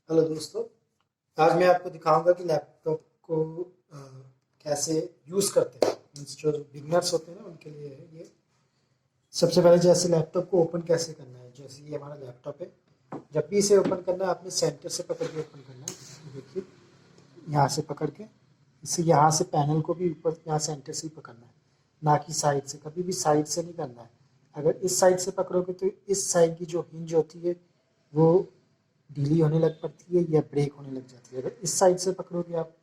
Hello दोस्तों। आज मैं आपको दिखाऊंगा कि लैपटॉप को कैसे यूज़ करते हैं। मीन्स जो बिगनर्स होते हैं ना उनके लिए है ये। सबसे पहले जैसे लैपटॉप को ओपन कैसे करना है। जैसे ये हमारा लैपटॉप है, जब भी इसे ओपन करना है आपने सेंटर से पकड़ के ओपन करना है। ये देखिए, यहाँ से पकड़ के इसे यहाँ से पैनल को भी ऊपर यहाँ सेंटर से ही पकड़ना है, ना कि साइड से। कभी भी साइड से नहीं करना है। अगर इस साइड से पकड़ोगे तो इस साइड की जो हिंज होती है वो ढीली होने लग पड़ती है या ब्रेक होने लग जाती है। अगर इस साइड से पकड़ोगे आप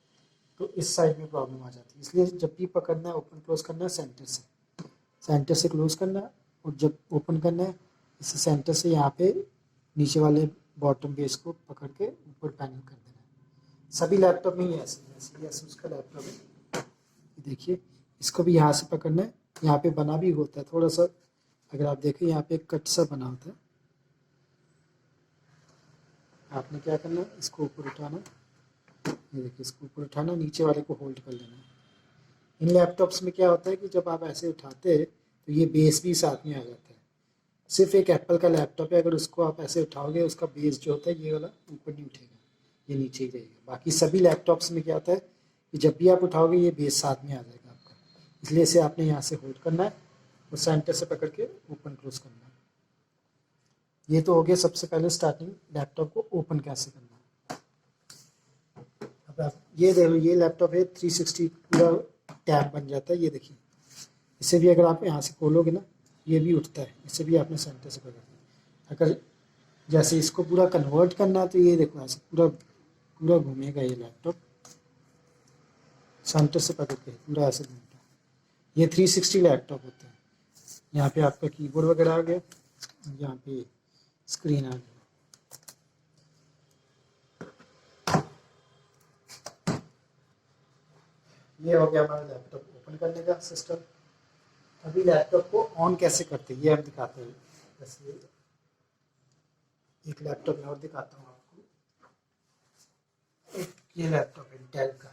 तो इस साइड में प्रॉब्लम आ जाती है। इसलिए जब भी पकड़ना है ओपन क्लोज करना है सेंटर से क्लोज करना है। और जब ओपन करना है इसे सेंटर से यहाँ पे नीचे वाले बॉटम बेस को पकड़ के ऊपर पैनल कर देना है। सभी लैपटॉप में ही ऐसे है। जैसे ये asus का लैपटॉप है, ये देखिए, इसको भी यहाँ से पकड़ना है। यहाँ पे बना भी होता है थोड़ा सा, अगर आप देखें यहाँ पे एक कट सा बना होता है। आपने क्या करना है, इसको ऊपर उठाना, ये देखिए, इसको ऊपर उठाना, नीचे वाले को होल्ड कर लेना। इन लैपटॉप्स में क्या होता है कि जब आप ऐसे उठाते हैं तो ये बेस भी साथ में आ जाता है। सिर्फ एक एप्पल का लैपटॉप है, अगर उसको आप ऐसे उठाओगे उसका बेस जो होता है ये वाला ऊपर नहीं उठेगा, ये नीचे ही रहेगा। बाकी सभी लैपटॉप्स में क्या होता है कि जब भी आप उठाओगे ये बेस साथ में आ जाएगा आपका। इसलिए इसे आपने यहाँ से होल्ड करना है और सेंटर से पकड़ के ओपन क्लोज करना है। ये तो हो गया सबसे पहले स्टार्टिंग लैपटॉप को ओपन कैसे करना है। अब आप ये देख लो, ये लैपटॉप है 360 पूरा टैब बन जाता है। ये देखिए, इसे भी अगर आप यहाँ से खोलोगे ना ये भी उठता है। इसे भी आपने सेंटर से पकड़ना है। अगर जैसे इसको पूरा कन्वर्ट करना है तो ये देखो ऐसे पूरा पूरा घूमेगा ये लैपटॉप, सेंटर से पकड़ के पूरा ऐसे घूमता है। ये 360 लैपटॉप होते हैं। यहाँ पे आपका कीबोर्ड वगैरह आ गया, यहाँ पे स्क्रीन आ गई। ये हो गया हमारा लैपटॉप ओपन करने का सिस्टम। अभी लैपटॉप को ऑन कैसे करते हैं ये हम दिखाते हैं। जैसे एक लैपटॉप में और दिखाता हूँ आपको। एक ये लैपटॉप है डेल का,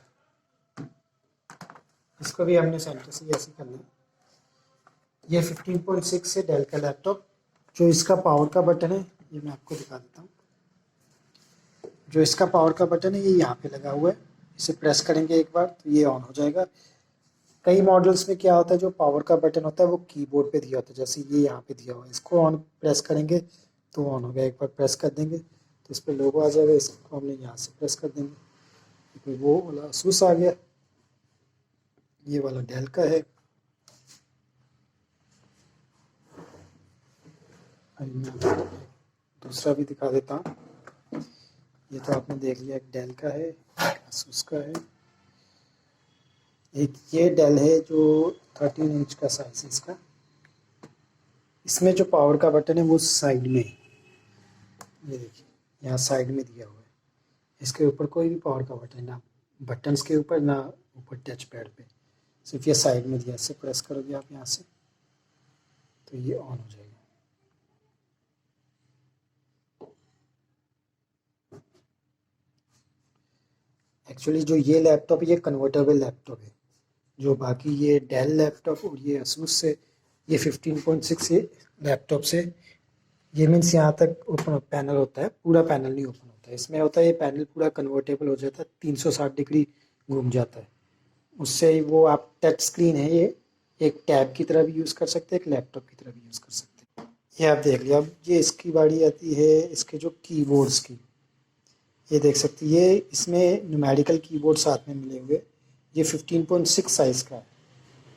इसको भी हमने सेंटर से ऐसे करना है। ये 15.6 है डेल का लैपटॉप। जो इसका पावर का बटन है ये मैं आपको दिखा देता हूँ। जो इसका पावर का बटन है ये यहाँ पे लगा हुआ है। इसे प्रेस करेंगे एक बार तो ये ऑन हो जाएगा। कई मॉडल्स में क्या होता है, जो पावर का बटन होता है वो कीबोर्ड पे दिया होता है, जैसे ये यहाँ पे दिया हुआ है। इसको ऑन प्रेस करेंगे तो ऑन हो गया। एक बार प्रेस कर देंगे तो इस पर लोगो आ जाएगा। इसको हमने यहाँ से प्रेस कर देंगे, क्योंकि वो वाला asus आ गया। ये वाला डेल का है। दूसरा भी दिखा देता हूँ। ये तो आपने देख लिया, एक डेल का है, एक asus का है। एक ये डेल है जो 13 इंच का साइज है इसका। इसमें जो पावर का बटन है वो साइड में है। ये देखिए, यहाँ साइड में दिया हुआ है। इसके ऊपर कोई भी पावर का बटन ना, बटन्स के ऊपर ना ऊपर टच पैड पे, सिर्फ ये साइड में दिया। इससे प्रेस करोगे आप यहाँ से तो ये ऑन हो जाएगा। एक्चुअली जो ये लैपटॉप है ये कन्वर्टेबल लैपटॉप है। जो बाकी ये डेल लैपटॉप और ये asus से, ये 15.6 लैपटॉप से, ये मीन्स यहाँ तक ओपन पैनल होता है, पूरा पैनल नहीं ओपन होता है। इसमें होता है ये पैनल पूरा कन्वर्टेबल हो जाता है, 360 डिग्री घूम जाता है। उससे वो आप टच स्क्रीन है, ये एक टैब की तरह भी यूज़ कर सकते हैं, एक लैपटॉप की तरह भी यूज़ कर सकते हैं। ये आप देख लिया। अब ये इसकी बारी आती है इसके जो कीबोर्ड्स की। ये देख सकते हैं, ये इसमें न्यूमेरिकल कीबोर्ड साथ में मिले हुए। ये 15.6 साइज़ का है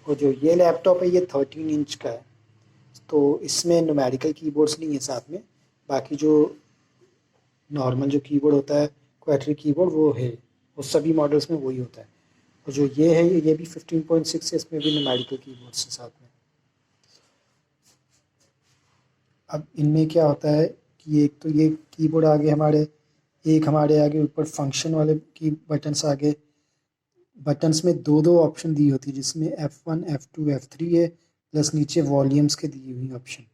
और जो ये लैपटॉप है ये 13 इंच का है। तो इसमें न्यूमेरिकल कीबोर्ड्स नहीं है साथ में। बाकी जो नॉर्मल जो कीबोर्ड होता है क्वाड्री कीबोर्ड वो है, वो सभी मॉडल्स में वही होता है। और जो ये है ये भी 15.6 है, इसमें भी न्यूमेरिकल कीबोर्ड्स है साथ में। अब इनमें क्या होता है कि एक तो ये कीबोर्ड आगे हमारे, एक हमारे आगे ऊपर फंक्शन वाले की बटन्स आगे। बटन्स में दो दो ऑप्शन दी होती है, जिसमें F1 F2 F3 है, प्लस नीचे वॉल्यूम्स के दी हुई ऑप्शन।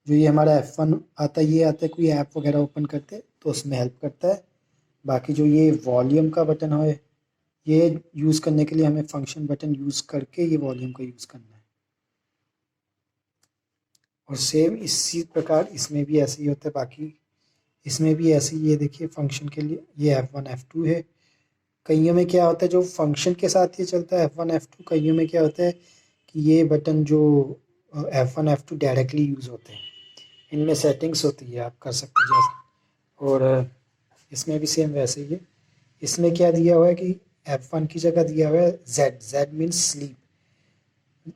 जो ये हमारा F1 आता है, ये आता है कोई ऐप वगैरह ओपन करते तो उसमें हेल्प करता है। बाकी जो ये वॉल्यूम का बटन है ये यूज़ करने के लिए हमें फंक्शन बटन यूज़ करके ये वॉल्यूम का यूज़ करना है। और सेम इसी प्रकार इसमें भी ऐसे ही होता है। बाकी इसमें भी ऐसे ही ये देखिए फंक्शन के लिए ये F1 F2 है। कईयों में क्या होता है जो फंक्शन के साथ ये चलता है F1 F2, कईयों में क्या होता है कि ये बटन जो F1 F2 डायरेक्टली यूज़ होते हैं, इनमें सेटिंग्स होती है, आप कर सकते हैं जैसे। और इसमें भी सेम वैसे ही है। इसमें क्या दिया हुआ है कि F1 की जगह दिया हुआ है Z, Z means sleep,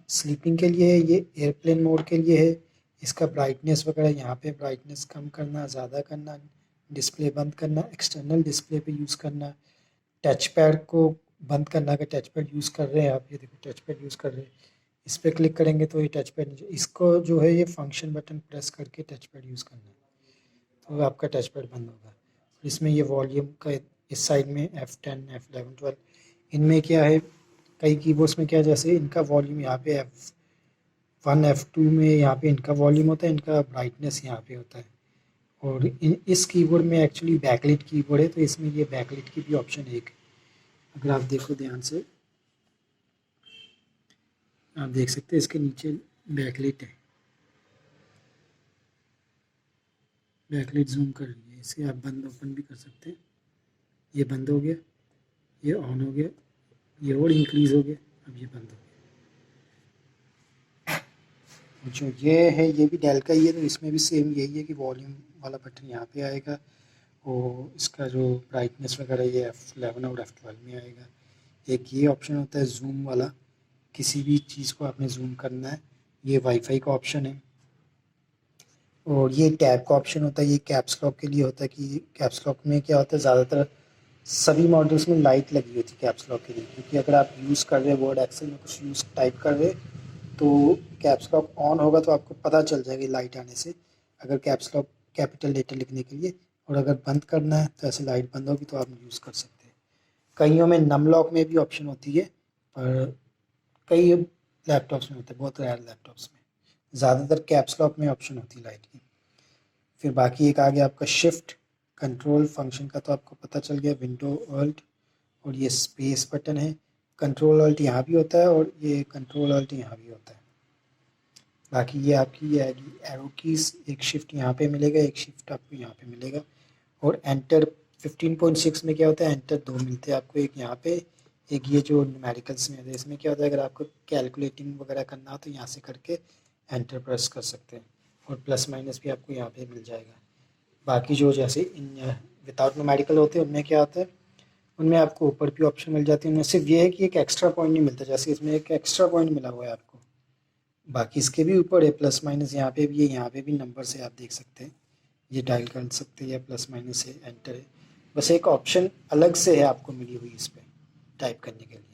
sleeping के लिए है, ये एयरप्लेन मोड के लिए है। इसका ब्राइटनेस वगैरह यहाँ पे ब्राइटनेस कम करना, ज़्यादा करना, डिस्प्ले बंद करना, एक्सटर्नल डिस्प्ले पे यूज़ करना, टच पैड को बंद करना। अगर टच पैड यूज़ कर रहे हैं आप, ये देखो टच पैड यूज़ कर रहे हैं, इस पर क्लिक करेंगे तो ये टच पैड, इसको जो है ये फंक्शन बटन प्रेस करके टच पैड यूज़ करना है तो आपका टच पैड बंद होगा। इसमें ये वॉल्यूम का इस साइड में F10 F11 12, इनमें क्या है कई कीबोर्ड्स में क्या, जैसे इनका वॉल्यूम यहाँ पे F1 F2 में यहाँ पे इनका वॉल्यूम होता है, इनका ब्राइटनेस यहाँ पे होता है। और इस कीबोर्ड में एक्चुअली बैकलिट कीबोर्ड है तो इसमें ये बैकलिट की भी ऑप्शन एक, अगर आप देखो ध्यान से आप देख सकते हैं इसके नीचे बैकलिट है, बैकलिट जूम कर लीजिए, इसे आप बंद ओपन भी कर सकते हैं। ये बंद हो गया, ये ऑन हो गया, ये और इंक्रीज़ हो गया, अब ये बंद हो गया। जो ये है ये भी डेल का ही है तो इसमें भी सेम यही है कि वॉल्यूम वाला बटन यहाँ पे आएगा और इसका जो ब्राइटनेस वगैरह ये F11 और F12 में आएगा। एक ये ऑप्शन होता है जूम वाला, किसी भी चीज़ को आपने जूम करना है, ये वाईफाई का ऑप्शन है। और ये टैब का ऑप्शन होता है, ये कैप्स लॉक के लिए होता है कि कैप्स लॉक में क्या होता है ज़्यादातर सभी मॉडल्स में लाइट लगी होती है कैप्स लॉक के लिए, क्योंकि अगर आप यूज़ कर रहे हैं वर्ड एक्सेल में कुछ यूज़ टाइप कर रहे तो कैप्स लॉक ऑन होगा तो आपको पता चल जाएगी लाइट आने से, अगर कैप्स लॉक कैपिटल लेटर लिखने के लिए। और अगर बंद करना है तो ऐसे लाइट बंद होगी तो आप यूज़ कर सकते हैं। कईयों में नम लॉक में भी ऑप्शन होती है पर कई लैपटॉप्स में होता है, बहुत रेयर लैपटॉप्स में, ज़्यादातर कैप्स लॉक में ऑप्शन होती है लाइट की। फिर बाकी एक आ गया आपका शिफ्ट कंट्रोल फंक्शन का, तो आपको पता चल गया विंडो ऑल्ट और ये स्पेस बटन है। कंट्रोल ऑल्ट यहाँ भी होता है और ये कंट्रोल ऑल्ट यहाँ भी होता है। बाकी ये आपकी ये आएगी एरो कीज, एक शिफ्ट यहाँ पे मिलेगा, एक शिफ्ट आपको यहाँ पे मिलेगा। और एंटर 15.6 में क्या होता है, एंटर 2 मिलते हैं आपको, एक यहाँ पे, एक ये जो न्यूमेरिकल्स में है। इसमें क्या होता है अगर आपको कैलकुलेटिंग वगैरह करना हो तो यहाँ से करके एंटर प्रेस कर सकते हैं, और प्लस माइनस भी आपको यहाँ पे मिल जाएगा। बाकी जो जैसे इन विदाउट न्यूमेरिकल होते हैं उनमें क्या होता है, उनमें आपको ऊपर भी ऑप्शन मिल जाती है, उनमें सिर्फ ये है कि एक एक्स्ट्रा पॉइंट नहीं मिलता, जैसे इसमें एक एक्स्ट्रा पॉइंट मिला हुआ है आपको। बाकी इसके भी ऊपर है प्लस माइनस, यहाँ पे भी है, यहाँ पे भी नंबर से आप देख सकते हैं, ये डायल कर सकते हैं, या प्लस माइनस है, एंटर है। बस एक ऑप्शन अलग से है आपको मिली हुई इस पर टाइप करने के लिए।